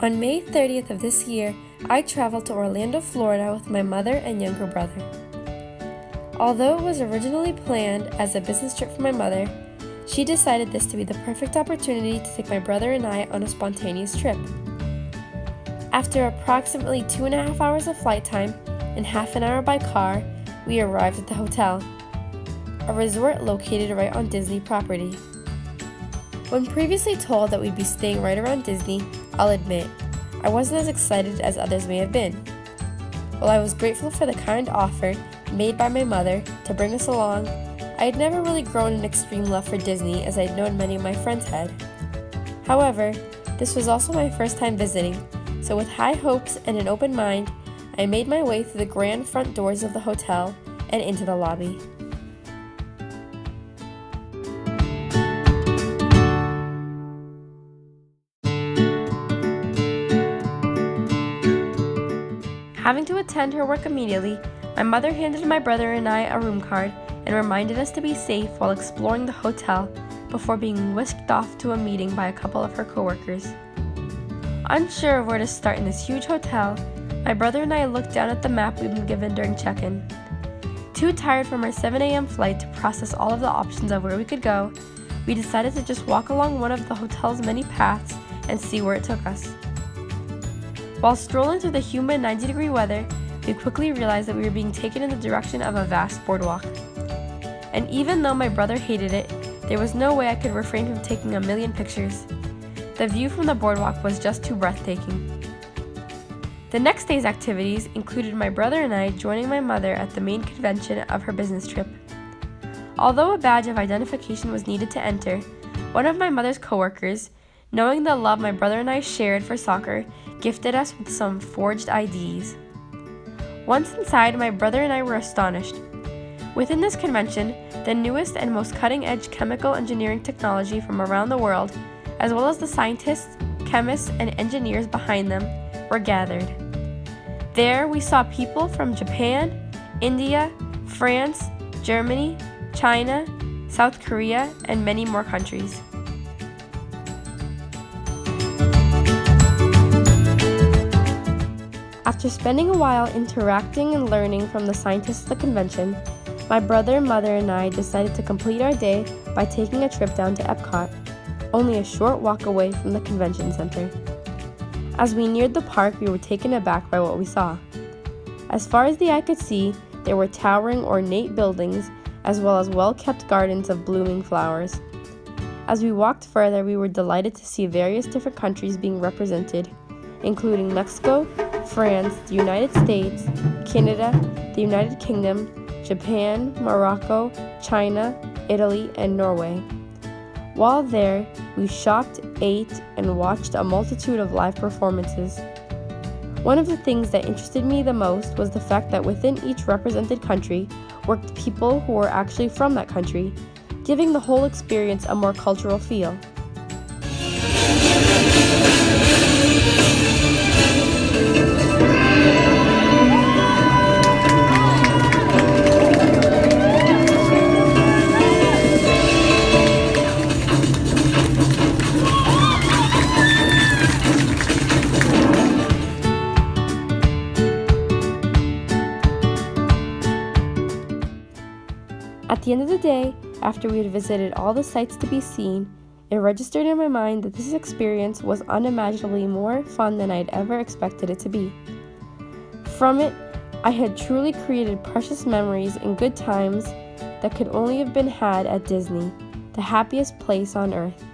On May 30th of this year, I traveled to Orlando, Florida with my mother and younger brother. Although it was originally planned as a business trip for my mother, she decided this to be the perfect opportunity to take my brother and I on a spontaneous trip. After approximately 2.5 hours of flight time and half an hour by car, we arrived at the hotel, a resort located right on Disney property. When previously told that we'd be staying right around Disney, I'll admit, I wasn't as excited as others may have been. While I was grateful for the kind offer made by my mother to bring us along, I had never really grown an extreme love for Disney as I'd known many of my friends had. However, this was also my first time visiting, so with high hopes and an open mind, I made my way through the grand front doors of the hotel and into the lobby. Having to attend her work immediately, my mother handed my brother and I a room card and reminded us to be safe while exploring the hotel before being whisked off to a meeting by a couple of her coworkers. Unsure of where to start in this huge hotel, my brother and I looked down at the map we'd been given during check-in. Too tired from our 7 a.m. flight to process all of the options of where we could go, we decided to just walk along one of the hotel's many paths and see where it took us. While strolling through the humid 90-degree weather, we quickly realized that we were being taken in the direction of a vast boardwalk. And even though my brother hated it, there was no way I could refrain from taking a million pictures. The view from the boardwalk was just too breathtaking. The next day's activities included my brother and I joining my mother at the main convention of her business trip. Although a badge of identification was needed to enter, one of my mother's coworkers, knowing the love my brother and I shared for soccer, gifted us with some forged IDs. Once inside, my brother and I were astonished. Within this convention, the newest and most cutting-edge chemical engineering technology from around the world, as well as the scientists, chemists, and engineers behind them, were gathered. There, we saw people from Japan, India, France, Germany, China, South Korea, and many more countries. After spending a while interacting and learning from the scientists at the convention, my brother, mother, and I decided to complete our day by taking a trip down to Epcot, only a short walk away from the convention center. As we neared the park, we were taken aback by what we saw. As far as the eye could see, there were towering, ornate buildings, as well as well-kept gardens of blooming flowers. As we walked further, we were delighted to see various different countries being represented, including Mexico, France, the United States, Canada, the United Kingdom, Japan, Morocco, China, Italy, and Norway. While there, we shopped, ate, and watched a multitude of live performances. One of the things that interested me the most was the fact that within each represented country worked people who were actually from that country, giving the whole experience a more cultural feel. At the end of the day, after we had visited all the sights to be seen, it registered in my mind that this experience was unimaginably more fun than I had ever expected it to be. From it, I had truly created precious memories and good times that could only have been had at Disney, the happiest place on earth.